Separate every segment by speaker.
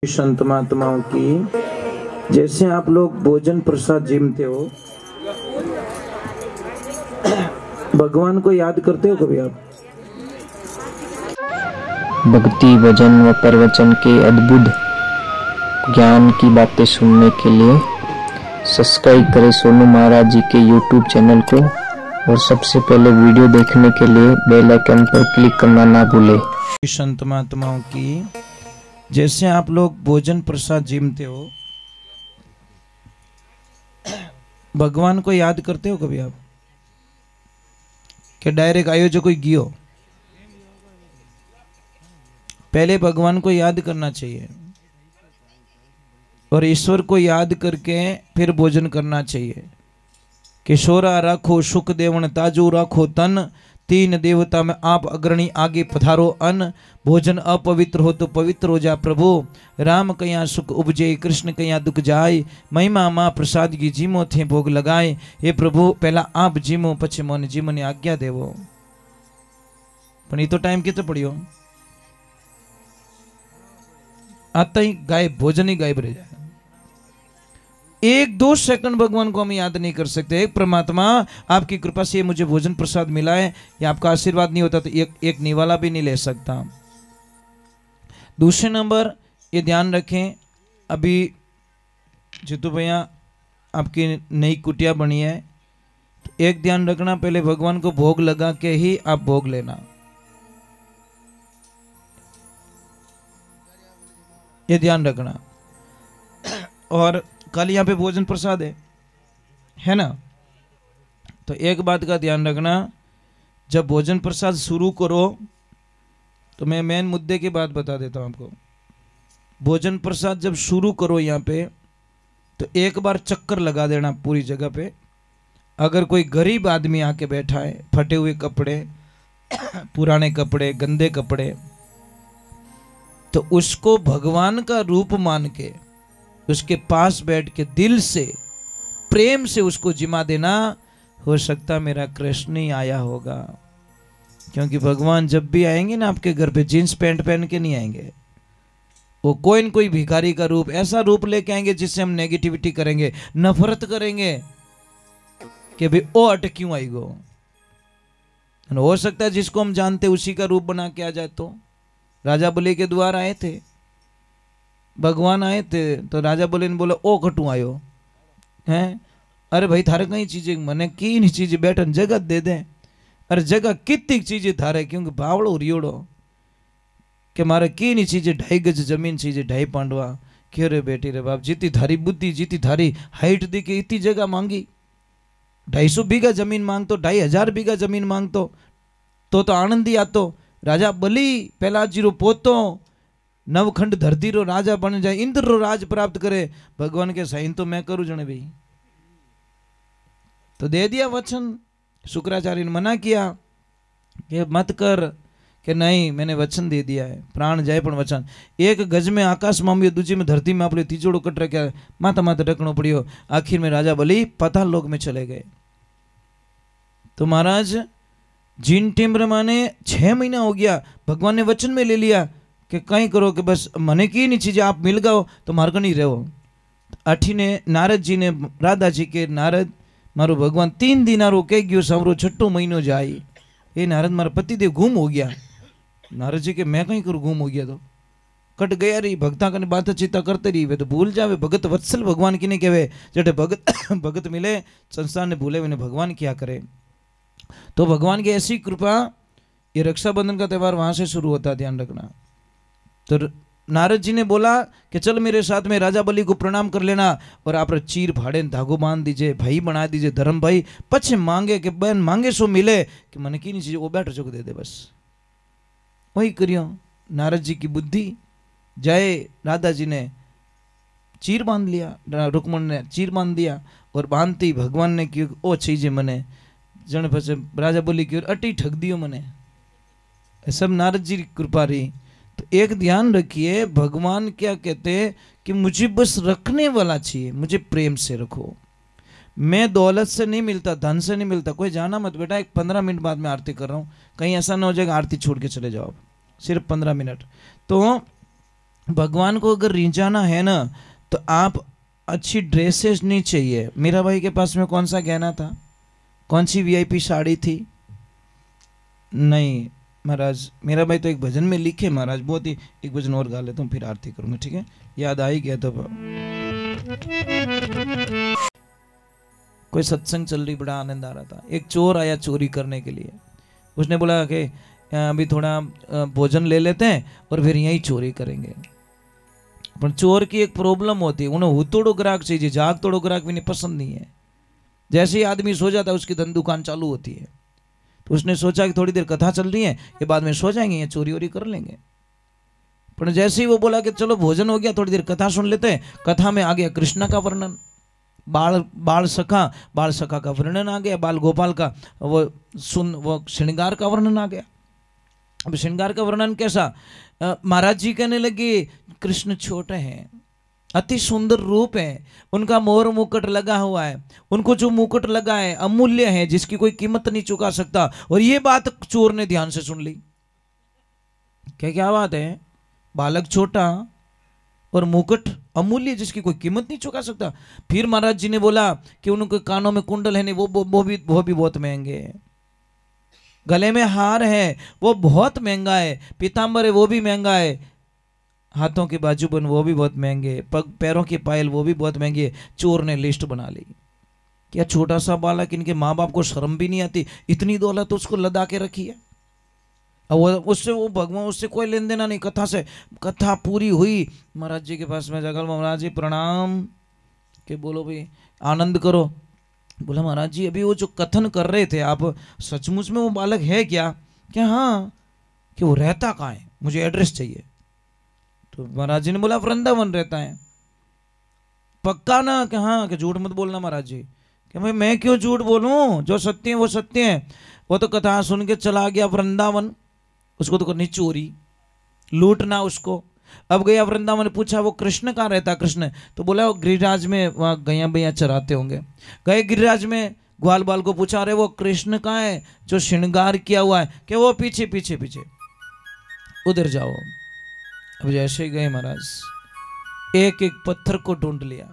Speaker 1: संत महात्माओं की। जैसे आप लोग भोजन प्रसाद जिमते हो, भगवान को याद करते हो कभी आप?
Speaker 2: भक्ति भजन व प्रवचन के अद्भुत ज्ञान की बातें सुनने के लिए सब्सक्राइब करें सोनू महाराज जी के YouTube चैनल को, और सबसे पहले वीडियो देखने के लिए बेल आइकन पर क्लिक करना ना भूलें।
Speaker 1: संत महात्माओं की। जैसे आप लोग भोजन प्रसाद जिमते हो, भगवान को याद करते हो कभी आप? कि डायरेक्ट आयो जो कोई गियो? पहले भगवान को याद करना चाहिए और ईश्वर को याद करके फिर भोजन करना चाहिए। किशोरा राखो सुख देवन ताजू राखो तन, तीन देवता में आप अग्रणी आगे पधारो अन्न। भोजन अपवित्र हो तो पवित्र हो जा प्रभु, राम कया सुख उपजे कृष्ण कया दुख जाय। महिमा माँ प्रसाद की जीमो थे भोग लगाए। हे प्रभु पहला आप जीमो पछे मोने जीमो ने आज्ञा देवो। पण ये तो टाइम कितो पड़ियो, आता ही गायब, भोजन ही गायब रह जाए। एक दो सेकंड भगवान को हम याद नहीं कर सकते। एक परमात्मा आपकी कृपा से मुझे भोजन प्रसाद मिला है, या आपका आशीर्वाद नहीं होता तो एक निवाला भी नहीं ले सकता। दूसरे नंबर ये ध्यान रखें, अभी जितू भैया आपकी नई कुटिया बनी है, तो एक ध्यान रखना, पहले भगवान को भोग लगा के ही आप भोग लेना, ये ध्यान रखना। और कल यहाँ पे भोजन प्रसाद है ना, तो एक बात का ध्यान रखना, जब भोजन प्रसाद शुरू करो तो मैं मेन मुद्दे की बात बता देता हूँ आपको। भोजन प्रसाद जब शुरू करो यहाँ पे, तो एक बार चक्कर लगा देना पूरी जगह पे। अगर कोई गरीब आदमी आके बैठा है, फटे हुए कपड़े, पुराने कपड़े, गंदे कपड़े, तो उसको भगवान का रूप मान के उसके पास बैठ के दिल से प्रेम से उसको जिमा देना। हो सकता मेरा कृष्ण ही आया होगा, क्योंकि भगवान जब भी आएंगे ना आपके घर पे, जींस पैंट पहन के नहीं आएंगे। वो कोई न कोई भिखारी का रूप, ऐसा रूप लेके आएंगे जिससे हम नेगेटिविटी करेंगे, नफरत करेंगे कि भाई ओ अट क्यों आई गो। हो सकता है जिसको हम जानते उसी का रूप बना के आ जाए। तो राजा बलि के द्वार आए थे, भगवान आए थे, तो राजा बोले ने बोला ओ कटू आयो हैं। अरे भाई थारे कई चीजें मने की नहीं चीजें बैठन जगत दे दे। अरे जगह कितनी चीजें थारे, क्योंकि भावड़ो रियोड़ो के मारे की नहीं चीजें, 2.5 गज जमीन चीजें 2.5 पांडवा। क्यों रे बेटी रे बाप, जीती थारी बुद्धि, जीती थारी हाइट दी के इतनी जगह मांगी। 250 बीघा जमीन मांगतो, 2500 बीघा जमीन मांगतो तो आनंद ही आतो। राजा बलि पहला जीरो पोतो नवखंड धरती रो राजा बन जाए, इंद्र रो राज प्राप्त करे। भगवान के साइन तो मैं करूं जने भाई, तो दे दिया वचन। शुक्राचार्य ने मना किया कि मत कर, कि नहीं मैंने वचन दे दिया है, प्राण जाए पण वचन। एक गज में आकाश में आम्बियो, दूजी में धरती में आप तीजोड़ो कट रखा, माथा माथा रखना पड़ियो। आखिर में राजा बलि पाताल लोक में चले गए। तो महाराज जिन टेम्बर माने 6 महीना हो गया, भगवान ने वचन में ले लिया कि कहीं करो कि बस मने की नहीं चीजें आप मिल गओ तो मार्ग नहीं रहो। आठी ने नारद जी ने राधा जी के, नारद मारो भगवान 3 दिन आरो कह गयो, सामरो 6ठो महीनो जाए। ये नारद मारा पतिदेव गुम हो गया। नारद जी के मैं कहीं करूँ गुम हो गया तो कट गया रही, भक्ता कने बात चिंता करते रही वे तो भूल जावे। भगत वत्सल भगवान की नहीं कहवे, जटे भगत भगत मिले संसार ने भूले वे भगवान क्या करे। तो भगवान की ऐसी कृपा, ये रक्षाबंधन का त्यौहार वहां से शुरू होता, ध्यान रखना। तो नारद जी ने बोला कि चल मेरे साथ में राजा बलि को प्रणाम कर लेना, और आप चीर फाड़े धागो बांध दीजिए, भाई बना दीजिए, धर्म भाई। पछे मांगे कि बहन मांगे सो मिले, कि मन की नहीं चीज वो बैठ चुक दे दे, बस वही करियो। नारद जी की बुद्धि जय, राधा जी ने चीर बांध लिया, रुक्मण ने चीर बांध दिया, और बांधती भगवान ने क्यों ओ चीजें मने जन पछे राजा बलि की अटी ठग दियो मने। सब नारद जी की कृपा रही। तो एक ध्यान रखिए, भगवान क्या कहते हैं कि मुझे बस रखने वाला चाहिए, मुझे प्रेम से रखो। मैं दौलत से नहीं मिलता, धन से नहीं मिलता। कोई जाना मत बेटा, एक 15 मिनट बाद में आरती कर रहा हूँ, कहीं ऐसा ना हो जाएगा आरती छोड़ के चले जाओ, सिर्फ 15 मिनट। तो भगवान को अगर रिझाना है ना तो आप अच्छी ड्रेसेस नहीं चाहिए। मीरा भाई के पास में कौन सा गहना था, कौन सी वीआईपी साड़ी थी? नहीं महाराज, मीरा भाई तो एक भजन में लिखे महाराज, बहुत ही, एक भजन और गा लेता हूँ फिर आरती करूंगा, ठीक है? याद आ ही गया तो। कोई सत्संग चल रही, बड़ा आनंद आ रहा था। एक चोर आया चोरी करने के लिए। उसने बोला कि अभी थोड़ा भोजन ले लेते हैं और फिर यहीं चोरी करेंगे। पर चोर की एक प्रॉब्लम होती है, उन्हें हुतोड़ो ग्राहक चाहिए, जाग तोड़ो ग्राहक भी नहीं पसंद नहीं है। जैसे ही आदमी सो जाता है उसकी धन दुकान चालू होती है। तो उसने सोचा कि थोड़ी देर कथा चल रही है, ये बाद में सो जाएंगे, ये चोरी वोरी कर लेंगे। पर जैसे ही वो बोला कि चलो भोजन हो गया, थोड़ी देर कथा सुन लेते हैं, कथा में आ गया कृष्णा का वर्णन, बाल सखा का वर्णन आ गया, बाल गोपाल का वो श्रृंगार का वर्णन आ गया। अब श्रृंगार का वर्णन कैसा? महाराज जी कहने लगे कृष्ण छोटे हैं, अति सुंदर रूप है, उनका मोर मुकुट लगा हुआ है, उनको जो मुकुट लगा है अमूल्य है, जिसकी कोई कीमत नहीं चुका सकता। और ये बात चोर ने ध्यान से सुन ली। क्या बात है, बालक छोटा और मुकुट अमूल्य, जिसकी कोई कीमत नहीं चुका सकता। फिर महाराज जी ने बोला कि उनके कानों में कुंडल है नहीं, वो भी बहुत महंगे हैं। गले में हार है, वो बहुत महंगा है। पीतांबर है, वो भी महंगा है। हाथों के बाजूबंद वो भी बहुत महंगे, पग पैरों की पायल वो भी बहुत महंगी है। चोर ने लिस्ट बना ली। क्या छोटा सा बालक, इनके माँ बाप को शर्म भी नहीं आती, इतनी दौलत उसको लदा के रखी है। अब वो भगवान उससे कोई लेन देना नहीं। कथा से कथा पूरी हुई, महाराज जी के पास में जाकर महाराज जी प्रणाम, के बोलो भाई आनंद करो। बोला महाराज जी अभी वो जो कथन कर रहे थे आप, सचमुच में वो बालक है क्या? क्या हाँ, कि वो रहता कहाँ है, मुझे एड्रेस चाहिए। तो महाराज जी ने बोला वृंदावन रहता है। पक्का ना? कि हाँ, कि झूठ मत बोलना महाराज जी। कि भाई मैं क्यों झूठ बोलूं, जो सत्य है वो सत्य है। वो तो कथा सुन के चला गया वृंदावन, उसको तो करनी चोरी, लूटना उसको। अब गया वृंदावन, पूछा वो कृष्ण कहाँ रहता? कृष्ण तो बोला वो गिरिराज में, वहाँ गैया भैया चराते होंगे। गए गिरिराज में, ग्वाल बाल को पूछा अरे वो कृष्ण कहाँ है जो श्रृंगार किया हुआ है? कि वो पीछे पीछे पीछे, उधर जाओ। अब जैसे ही गए महाराज, एक एक पत्थर को ढूंढ लिया,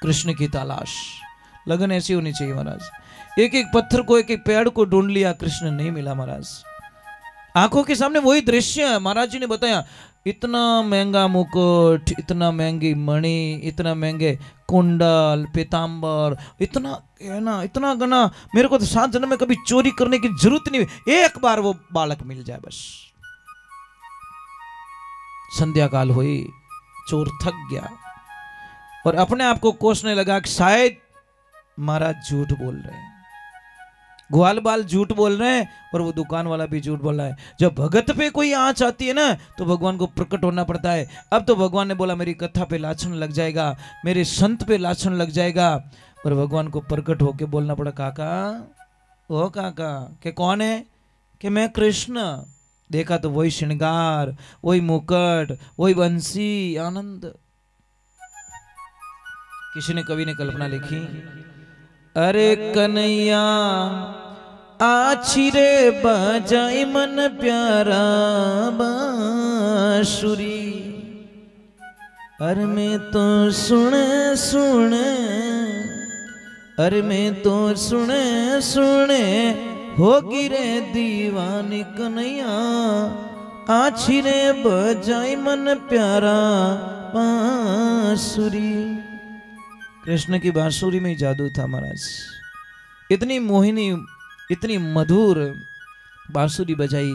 Speaker 1: कृष्ण की तलाश। लगन ऐसी होनी चाहिए महाराज। एक एक पत्थर को, एक एक पेड़ को ढूंढ लिया, कृष्ण नहीं मिला महाराज। आंखों के सामने वही दृश्य है। महाराज जी ने बताया इतना महंगा मुकुट, इतना महंगी मणि, इतना महंगे कुंडल, पीतांबर, इतना गहना, इतना गहना, मेरे को तो 7 जन्म में कभी चोरी करने की जरूरत नहीं हुई, एक बार वो बालक मिल जाए बस। संध्या काल हुई, चोर थक गया और अपने आप को कोसने लगा कि शायद महाराज झूठ बोल रहे हैं, ग्वाल बाल झूठ बोल रहे हैं और वो दुकान वाला भी झूठ बोल रहा है। जब भगत पे कोई आंच आती है ना तो भगवान को प्रकट होना पड़ता है। अब तो भगवान ने बोला मेरी कथा पे लाछन लग जाएगा, मेरे संत पे लाछन लग जाएगा। और भगवान को प्रकट होके बोलना पड़ा, काका ओ काका, के कौन है? कि मैं कृष्ण। देखा तो वही श्रृंगार, वही मुकुट, वही बंसी, आनंद। किसी ने, कवि ने कल्पना लिखी, अरे कन्हैया आछी रे बजाई मन प्यारा बांसुरी, अरे मैं तो सुने सुने, अरे मैं तो सुने सुने होगी रे दीवानी कन्हैया, आछी रे बजाई मन प्यारा बांसुरी। कृष्ण की बांसुरी में ही जादू था महाराज। इतनी मोहिनी, इतनी मधुर बांसुरी बजाई।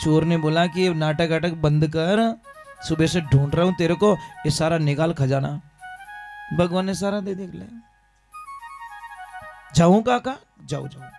Speaker 1: चोर ने बोला कि ये नाटक वाटक बंद कर, सुबह से ढूंढ रहा हूं तेरे को, ये सारा निकाल खजाना। भगवान ने सारा दे दिया। जाऊं काका? जाओ जाओ।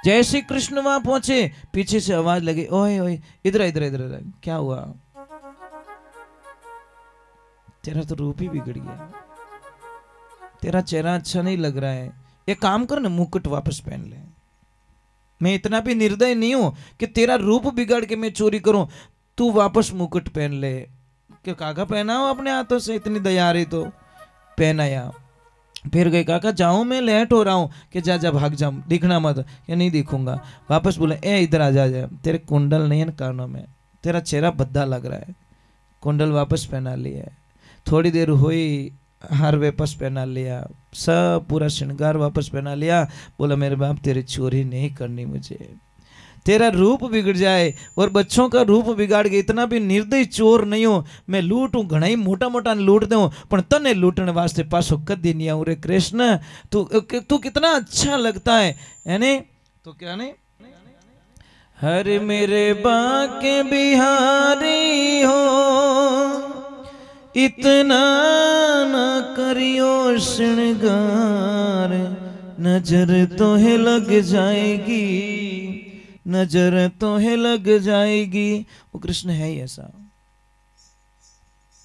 Speaker 1: जैसे कृष्ण वहां पहुंचे, पीछे से आवाज लगी, ओए ओए इधर इधर इधर, क्या हुआ? तेरा तो रूप ही बिगड़ गया, तेरा चेहरा अच्छा नहीं लग रहा है, एक काम कर ना, मुकुट वापस पहन ले। मैं इतना भी निर्दय नहीं हूं कि तेरा रूप बिगाड़ के मैं चोरी करूं, तू वापस मुकुट पहन ले। क्या काका पहनाओ अपने हाथों से, इतनी दया आ रही तो पहनाया। फिर गए, काका जाऊं मैं, लेट हो रहा हूं। कि जा जा भाग जा, दिखना मत। या नहीं दिखूंगा। वापस बोले, ए इधर आ जा, तेरे कुंडल नहीं है कानों में, तेरा चेहरा भद्दा लग रहा है, कुंडल वापस पहना लिया, थोड़ी देर हुई हार वापस पहना लिया, सब पूरा श्रृंगार वापस पहना लिया। बोला मेरे बाप तेरी चोरी नहीं करनी मुझे। तेरा रूप बिगड़ जाए और बच्चों का रूप बिगाड़ के इतना भी निर्दयी चोर नहीं हो, मैं लूटूं घना ही मोटा मोटा लूट दूं पण तने लूटने वास्ते पासो कदी नहीं आऊं रे कृष्ण। तू कितना अच्छा लगता है ने? तो क्या नहीं, हर मेरे बाके बिहारी हो, इतना न करियो श्रृंगार, नजर तो है लग जाएगी, नजर तो है लग जाएगी। वो कृष्ण है ही ऐसा।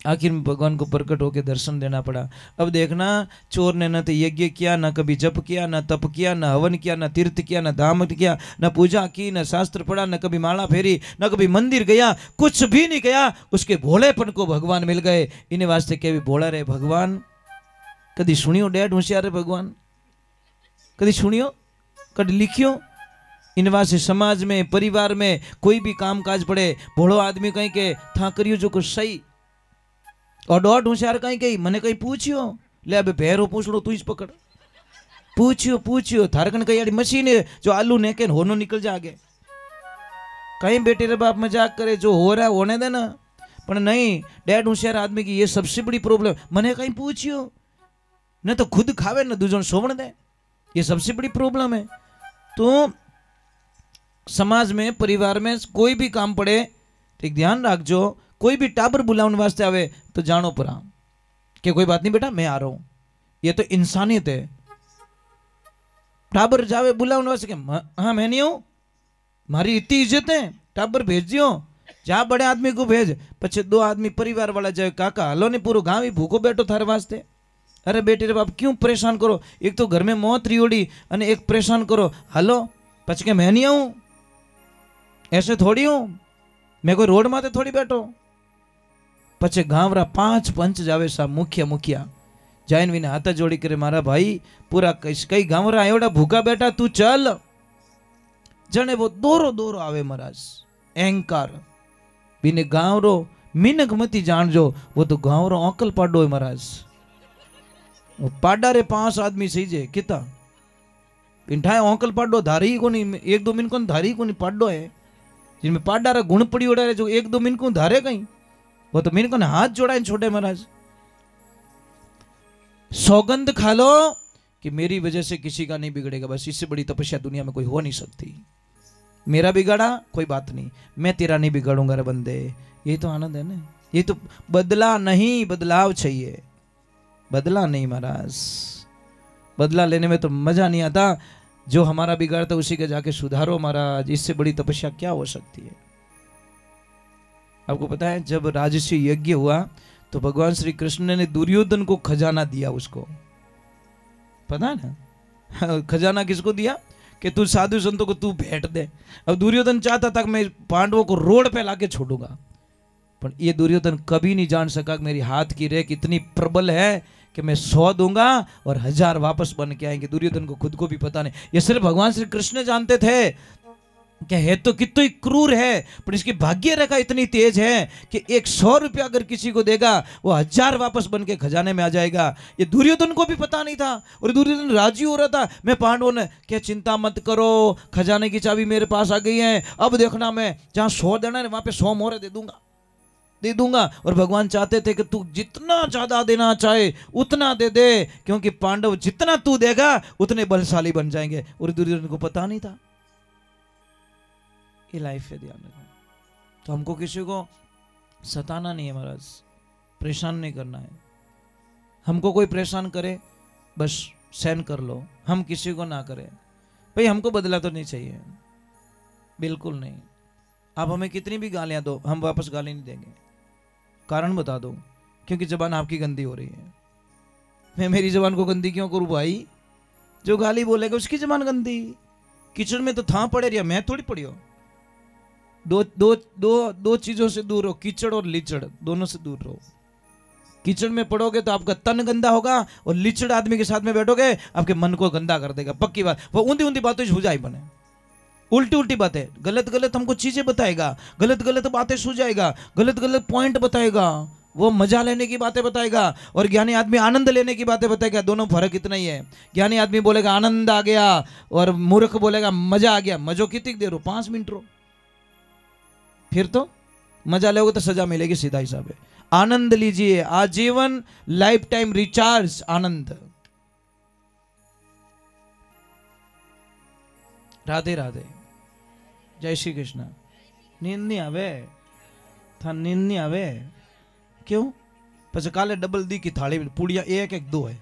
Speaker 1: आखिर में भगवान को प्रकट होकर दर्शन देना पड़ा। अब देखना, चोर ने न तो यज्ञ किया, न कभी जप किया, न तप किया, न हवन किया, न तीर्थ किया, न धाम किया, न पूजा की, न शास्त्र पढ़ा, न कभी माला फेरी, न कभी मंदिर गया, कुछ भी नहीं गया। उसके भोलेपन को भगवान मिल गए। इन्हें वास्ते के भी भोला रहे भगवान। कभी सुनियो डैड होशियार है भगवान? कभी सुनियो, कभी लिखियो? इन वास्ते समाज में, परिवार में कोई भी काम काज पड़े, भोड़ो आदमी कहीं के था करियो जो कुछ सही, और डॉट होशियार कहीं कहीं मने कहीं पूछियो, ले अबे पैरों पूछ लो तू इस पकड़, पूछियो थारकन कहीं मशीन है जो आलू नेके होनो निकल जागे। कहीं बेटे रे बाप मजाक करे, जो हो रहा है होने देना। पर नहीं, डैड होशियार आदमी की ये सबसे बड़ी प्रॉब्लम, मने कहीं पूछियो, न तो खुद खावे न दूजों सोवण दे, ये सबसे बड़ी प्रॉब्लम है। तो समाज में, परिवार में कोई भी काम पड़े तो ध्यान रखजो, कोई भी टाबर बुलाने वास्ते आवे तो जानो परा कि कोई बात नहीं बेटा मैं आ रहा हूं। ये तो इंसानियत है। टाबर जावे बुलाने वास्ते के हाँ मैं नहीं हूं, मारी इतनी इज्जत है, टाबर भेज दियो, जा बड़े आदमी को भेज। पछे दो आदमी परिवार वाला जाए, काका हलो ने पूरा गांव ही भूखो बैठो थारे वास्ते। अरे बेटे रे बाप क्यों परेशान करो, एक तो घर में मौत रियोड़ी अने एक परेशान करो, हलो। पछे के मैं नहीं आऊं, ऐसे थोड़ी हूं मैं, कोई रोड माते थोड़ी बैठो। पछे गांव रा 5 पंच जावे सा मुखिया जाइन विने हाथ जोड़ी करे, मारा भाई पूरा कई गांव रा एवड़ा भूखा बैठा, तू चल। जने वो दोरो आवे महाराज, अहंकार बिने गांव रो मिनक मती जानजो, वो तो गांव रो अंकल पाडो है महाराज। वो पाडा रे 5 आदमी सही जे किता पिंठाए अंकल पाडो धारी को नहीं, 1-2 मिनट को धारी को नहीं पाडो है, जिनमें पाडारा गुण पड़ी उड़ा रहे, जो 1-2 मिनट को धारे कहीं, वो तो मिनट को हाथ जोड़ा छोटे महाराज। सौगंध खा लो कि मेरी वजह से किसी का नहीं बिगड़ेगा, बस इससे बड़ी तपस्या दुनिया में कोई हो नहीं सकती। मेरा बिगाड़ा कोई बात नहीं, मैं तेरा नहीं बिगाड़ूंगा रे बंदे। ये तो आनंद है ना, ये तो बदला नहीं, बदलाव चाहिए, बदला नहीं महाराज। बदला लेने में तो मजा नहीं आता, जो हमारा बिगाड़ता उसी के जाके सुधारो महाराज। इससे बड़ी तपस्या क्या हो सकती है? आपको पता है जब राजसी यज्ञ हुआ तो भगवान श्री कृष्ण ने दुर्योधन को खजाना दिया, उसको पता है ना? खजाना किसको दिया कि तू साधु संतों को तू भेंट दे। अब दुर्योधन चाहता था कि मैं पांडवों को रोड पे लाके छोड़ूंगा, पर ये दुर्योधन कभी नहीं जान सका कि मेरी हाथ की रेख इतनी प्रबल है कि मैं 100 दूंगा और 1000 वापस बन के आएंगे। दुर्योधन को खुद को भी पता नहीं, ये सिर्फ भगवान श्री कृष्ण जानते थे कि है तो कितना ही क्रूर है, पर इसकी भाग्य रेखा इतनी तेज है कि 100 रुपया अगर किसी को देगा वो 1000 वापस बन के खजाने में आ जाएगा। ये दुर्योधन को भी पता नहीं था, और दुर्योधन राजी हो रहा था। मैं पांडवों ने क्या चिंता मत करो, खजाने की चाबी मेरे पास आ गई है, अब देखना मैं जहां 100 देना है वहां पे 100 मोहरे दे दूंगा। और भगवान चाहते थे कि तू जितना ज्यादा देना चाहे उतना दे दे, क्योंकि पांडव जितना तू देगा उतने बलशाली बन जाएंगे। और दुर्योधन को पता नहीं था। ये लाइफ है, ध्यान रखना। तो हमको किसी को सताना नहीं है महाराज, परेशान नहीं करना है। हमको कोई परेशान करे बस सहन कर लो, हम किसी को ना करें। भाई हमको बदला तो नहीं चाहिए, बिल्कुल नहीं। आप हमें कितनी भी गालियां दो, हम वापस गाली नहीं देंगे। कारण बता दो, क्योंकि जबान आपकी गंदी हो रही है। मैं मेरी जबान को गंदी क्यों करूं भाई? जो गाली बोलेगा उसकी जबान गंदी। किचन में तो था पड़े रहा, मैं थोड़ी पड़ी हो। दो चीजों से दूर रहो, कीचड़ और लीचड़, दोनों से दूर रहो। कीचड़ में पड़ोगे तो आपका तन गंदा होगा, और लीचड़ आदमी के साथ में बैठोगे आपके मन को गंदा कर देगा, पक्की बात। वो ऊंधी बातों बुझाई बने। उल्टी उल्टी बातें, गलत गलत हमको चीजें बताएगा, गलत गलत बातें सुझाएगा, गलत गलत पॉइंट बताएगा, वो मजा लेने की बातें बताएगा। और ज्ञानी आदमी आनंद लेने की बातें बताएगा। दोनों फर्क इतना ही है। ज्ञानी आदमी बोलेगा आनंद आ गया और मूर्ख बोलेगा मजा आ गया। मजो कितनी देर हो, 5 मिनट रो, फिर तो मजा लोगे तो सजा मिलेगी, सीधा हिसाब है। आनंद लीजिए, आजीवन लाइफ टाइम रिचार्ज आनंद। राधे राधे, जय श्री कृष्ण। नींद नहीं आवे था, नींद नहीं आवे क्यों? પછી કાલે ડબલ દી की थाली पूड़िया 1 1 2 है।